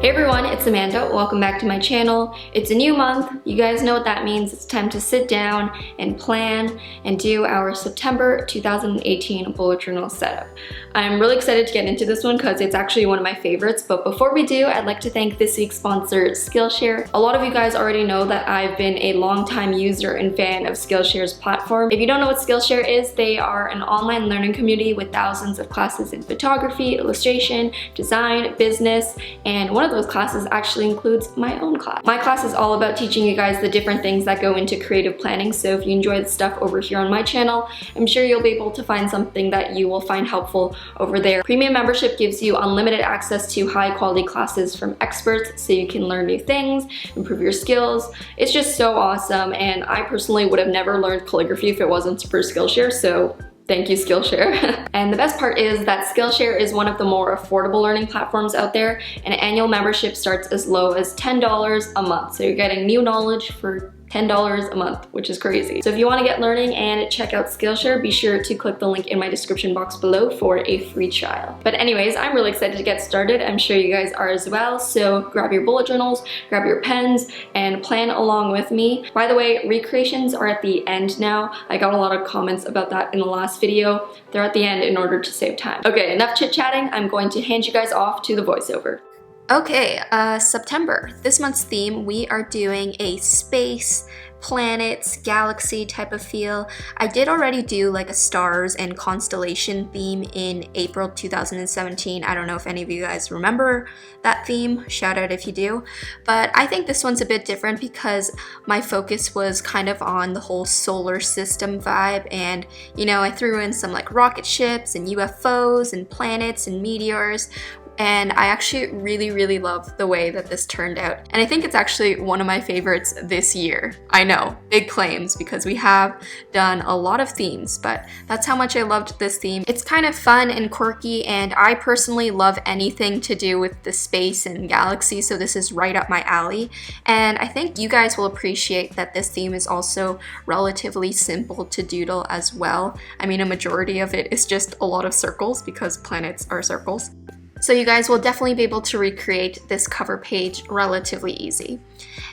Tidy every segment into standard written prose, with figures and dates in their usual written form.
Hey everyone, it's Amanda. Welcome back to my channel. It's a new month. You guys know what that means. It's time to sit down and plan and do our September 2018 bullet journal setup. I'm really excited to get into this one because it's actually one of my favorites. But before we do, I'd like to thank this week's sponsor, Skillshare. A lot of you guys already know that I've been a long-time user and fan of Skillshare's platform. If you don't know what Skillshare is, they are an online learning community with thousands of classes in photography, illustration, design, business, and one of those classes actually includes my own class. My class is all about teaching you guys the different things that go into creative planning, so if you enjoy the stuff over here on my channel, I'm sure you'll be able to find something that you will find helpful over there. Premium membership gives you unlimited access to high quality classes from experts so you can learn new things, improve your skills. It's just so awesome, and I personally would have never learned calligraphy if it wasn't for Skillshare, so thank you, Skillshare. And the best part is that Skillshare is one of the more affordable learning platforms out there, and an annual membership starts as low as $10 a month. So you're getting new knowledge for $10 a month, which is crazy. So if you want to get learning and check out Skillshare, be sure to click the link in my description box below for a free trial. But anyways, I'm really excited to get started. I'm sure you guys are as well. So grab your bullet journals, grab your pens, and plan along with me. By the way, recreations are at the end now. I got a lot of comments about that in the last video. They're at the end in order to save time. Okay, enough chit-chatting. I'm going to hand you guys off to the voiceover. Okay, September. This month's theme, we are doing a space, planets, galaxy type of feel. I did already do like a stars and constellation theme in April 2017. I don't know if any of you guys remember that theme. Shout out if you do. But I think this one's a bit different because my focus was kind of on the whole solar system vibe, and you know, I threw in some like rocket ships and UFOs and planets and meteors. And I actually really love the way that this turned out. And I think it's actually one of my favorites this year. I know, big claims because we have done a lot of themes, but that's how much I loved this theme. It's kind of fun and quirky, and I personally love anything to do with the space and galaxy, so this is right up my alley. And I think you guys will appreciate that this theme is also relatively simple to doodle as well. I mean, a majority of it is just a lot of circles because planets are circles. So you guys will definitely be able to recreate this cover page relatively easy.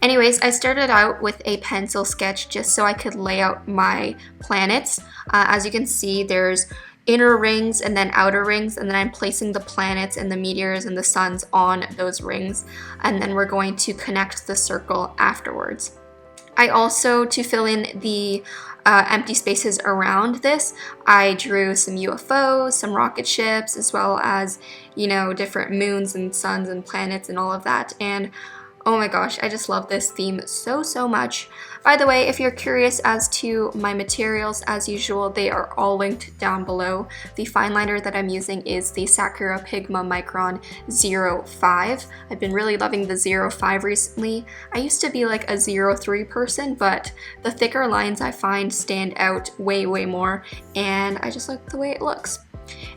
Anyways, I started out with a pencil sketch just so I could lay out my planets. As you can see, there's inner rings and then outer rings, and then I'm placing the planets and the meteors and the suns on those rings, and then we're going to connect the circle afterwards. I also, to fill in the empty spaces around this, I drew some UFOs, some rocket ships, as well as, you know, different moons and suns and planets and all of that. And oh my gosh, I just love this theme so much. By the way, if you're curious as to my materials, as usual, they are all linked down below. The fine liner that I'm using is the Sakura Pigma Micron 05. I've been really loving the 05 recently. I used to be like a 03 person, but the thicker lines I find stand out way more, and I just like the way it looks.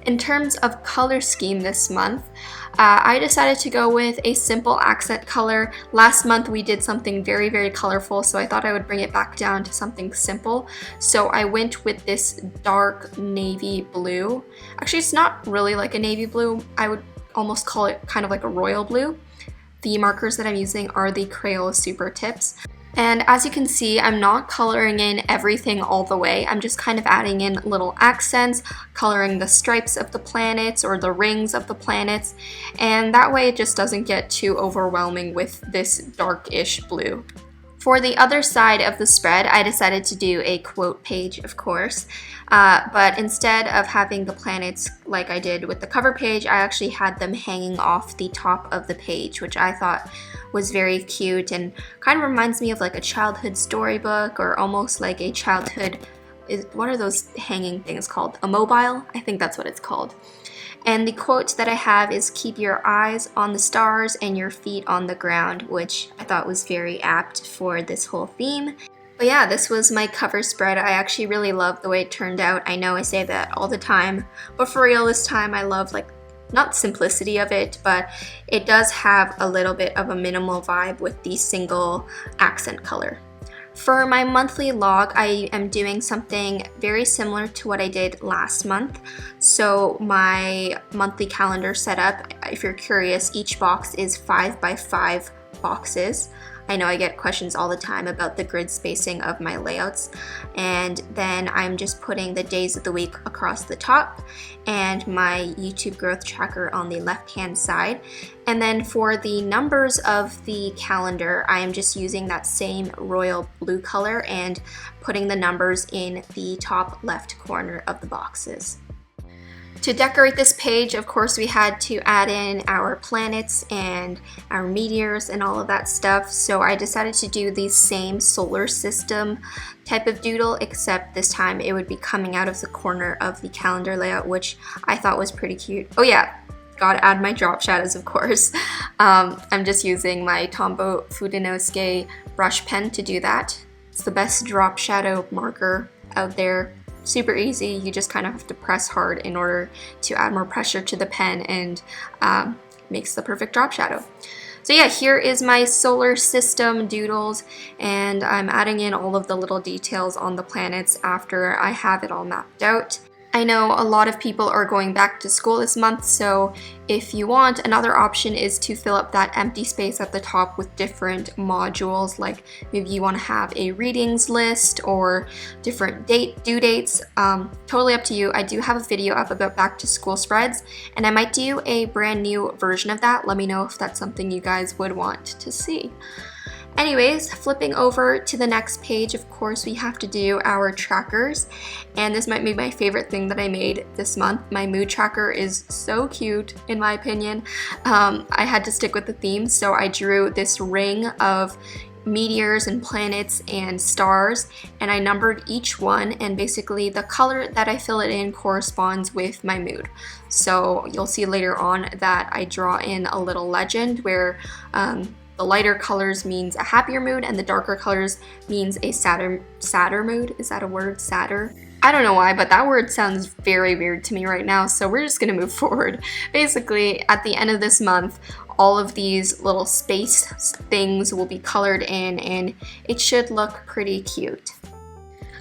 In terms of color scheme this month, I decided to go with a simple accent color. Last month we did something very colorful, so I thought I would bring it back down to something simple. So I went with this dark navy blue. Actually, it's not really like a navy blue. I would almost call it kind of like a royal blue. The markers that I'm using are the Crayola Super Tips. And as you can see, I'm not coloring in everything all the way. I'm just kind of adding in little accents, coloring the stripes of the planets or the rings of the planets, and that way it just doesn't get too overwhelming with this darkish blue. For the other side of the spread, I decided to do a quote page, of course, but instead of having the planets like I did with the cover page, I actually had them hanging off the top of the page, which I thought was very cute and kind of reminds me of like a childhood storybook, or almost like a childhood, what are those hanging things called? A mobile? I think that's what it's called. And the quote that I have is, "Keep your eyes on the stars and your feet on the ground," which I thought was very apt for this whole theme. But yeah, this was my cover spread. I actually really love the way it turned out. I know I say that all the time, but for real this time I love, like, not simplicity of it, but it does have a little bit of a minimal vibe with the single accent color. For my monthly log, I am doing something very similar to what I did last month. So my monthly calendar setup, if you're curious, each box is 5 by 5 boxes. I know I get questions all the time about the grid spacing of my layouts, and then I'm just putting the days of the week across the top and my YouTube growth tracker on the left hand side. And then for the numbers of the calendar, I am just using that same royal blue color and putting the numbers in the top left corner of the boxes. To decorate this page, of course, we had to add in our planets and our meteors and all of that stuff. So I decided to do the same solar system type of doodle, except this time it would be coming out of the corner of the calendar layout, which I thought was pretty cute. Oh yeah, gotta add my drop shadows, of course. I'm just using my Tombow Fudenosuke brush pen to do that. It's the best drop shadow marker out there. Super easy, you just kind of have to press hard in order to add more pressure to the pen, and makes the perfect drop shadow. So yeah, here is my solar system doodles, and I'm adding in all of the little details on the planets after I have it all mapped out. I know a lot of people are going back to school this month, so if you want, another option is to fill up that empty space at the top with different modules, like maybe you want to have a readings list or different due dates. Totally up to you. I do have a video up about back to school spreads, and I might do a brand new version of that. Let me know if that's something you guys would want to see. Anyways, flipping over to the next page, of course, we have to do our trackers, and this might be my favorite thing that I made this month. My mood tracker is so cute, in my opinion. I had to stick with the theme, so I drew this ring of meteors and planets and stars, and I numbered each one, and basically the color that I fill it in corresponds with my mood. So you'll see later on that I draw in a little legend where the lighter colors means a happier mood, and the darker colors means a sadder mood. Is that a word? Sadder? I don't know why, but that word sounds very weird to me right now, so we're just gonna move forward. Basically, at the end of this month, all of these little space things will be colored in, and it should look pretty cute.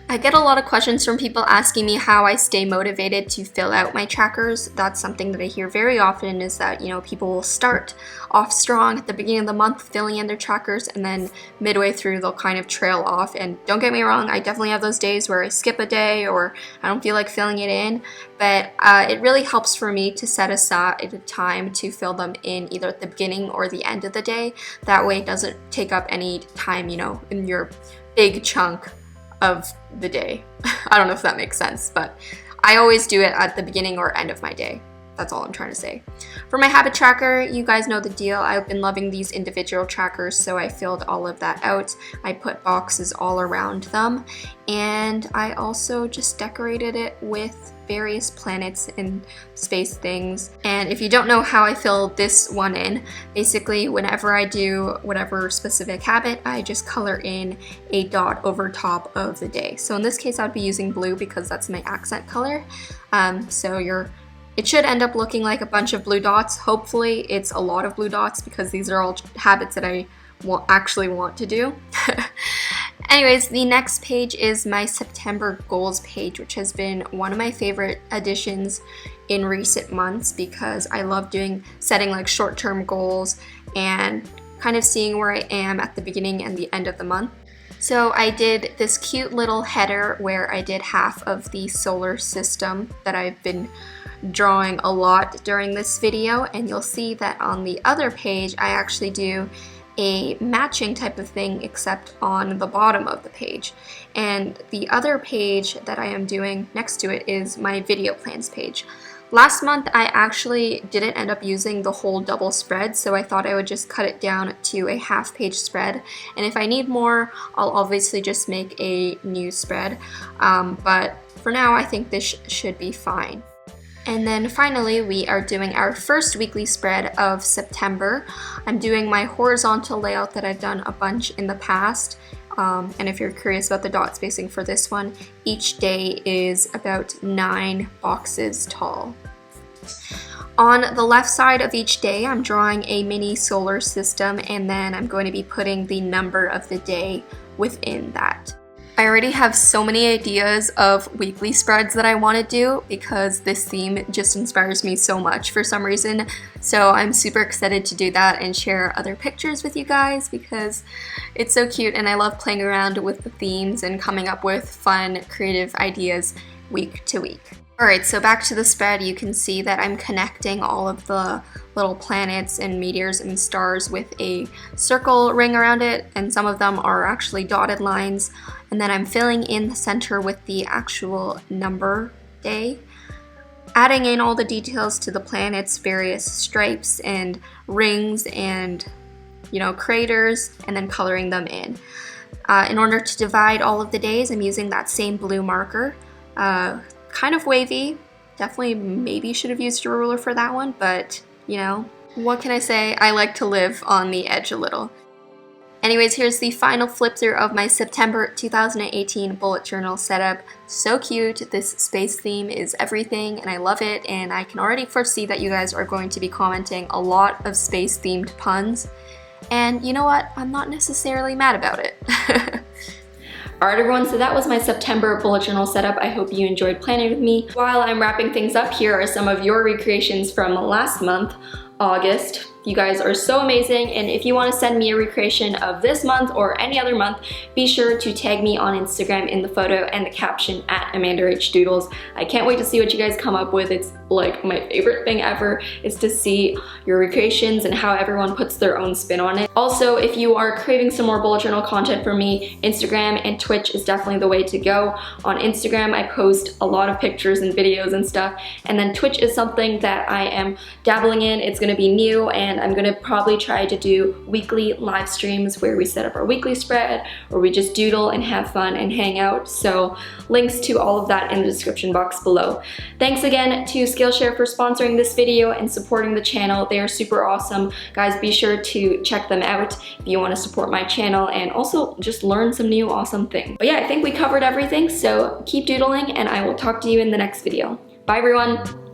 I get a lot of questions from people asking me how I stay motivated to fill out my trackers. That's something that I hear very often, is that, you know, people will start off strong at the beginning of the month filling in their trackers, and then midway through they'll kind of trail off. And don't get me wrong, I definitely have those days where I skip a day or I don't feel like filling it in, but it really helps for me to set aside a time to fill them in either at the beginning or the end of the day. That way it doesn't take up any time, you know, in your big chunk of the day. I don't know if that makes sense, but I always do it at the beginning or end of my day. That's all I'm trying to say. For my habit tracker, you guys know the deal. I've been loving these individual trackers, so I filled all of that out. I put boxes all around them, and I also just decorated it with various planets and space things. And if you don't know how I fill this one in, basically whenever I do whatever specific habit, I just color in a dot over top of the day. So in this case, I'd be using blue because that's my accent color. It should end up looking like a bunch of blue dots. Hopefully it's a lot of blue dots because these are all habits that I actually want to do. Anyways, the next page is my September goals page, which has been one of my favorite additions in recent months because I love setting like short-term goals and kind of seeing where I am at the beginning and the end of the month. So I did this cute little header where I did half of the solar system that I've been drawing a lot during this video, and you'll see that on the other page I actually do a matching type of thing except on the bottom of the page. And the other page that I am doing next to it is my video plans page. Last month I actually didn't end up using the whole double spread, so I thought I would just cut it down to a half page spread, and if I need more I'll obviously just make a new spread, but for now I think this should be fine. And then finally, we are doing our first weekly spread of September. I'm doing my horizontal layout that I've done a bunch in the past. And if you're curious about the dot spacing for this one, each day is about 9 boxes tall. On the left side of each day, I'm drawing a mini solar system, and then I'm going to be putting the number of the day within that. I already have so many ideas of weekly spreads that I want to do because this theme just inspires me so much for some reason. So I'm super excited to do that and share other pictures with you guys because it's so cute and I love playing around with the themes and coming up with fun, creative ideas week to week. Alright, so back to the spread, you can see that I'm connecting all of the little planets and meteors and stars with a circle ring around it, and some of them are actually dotted lines. And then I'm filling in the center with the actual number day, adding in all the details to the planets, various stripes and rings and, craters, and then coloring them in. In order to divide all of the days, I'm using that same blue marker. Kind of wavy. Definitely maybe should have used a ruler for that one, but what can I say? I like to live on the edge a little. Anyways, here's the final flip through of my September 2018 bullet journal setup. So cute. This space theme is everything and I love it, and I can already foresee that you guys are going to be commenting a lot of space themed puns. And you know what? I'm not necessarily mad about it. Alright everyone, so that was my September bullet journal setup. I hope you enjoyed planning with me. While I'm wrapping things up, here are some of your recreations from last month, August. You guys are so amazing, and if you want to send me a recreation of this month or any other month, be sure to tag me on Instagram in the photo and the caption at Amanda H Doodles. I can't wait to see what you guys come up with. It's like my favorite thing ever is to see your recreations and how everyone puts their own spin on it. Also, if you are craving some more bullet journal content from me, Instagram and Twitch is definitely the way to go. On Instagram, I post a lot of pictures and videos and stuff, and then Twitch is something that I am dabbling in. It's going to be new, and I'm gonna probably try to do weekly live streams where we set up our weekly spread or we just doodle and have fun and hang out. So links to all of that in the description box below. Thanks again to Skillshare for sponsoring this video and supporting the channel. They are super awesome. Guys, be sure to check them out if you want to support my channel and also just learn some new awesome things. But yeah, I think we covered everything, so keep doodling and I will talk to you in the next video. Bye everyone!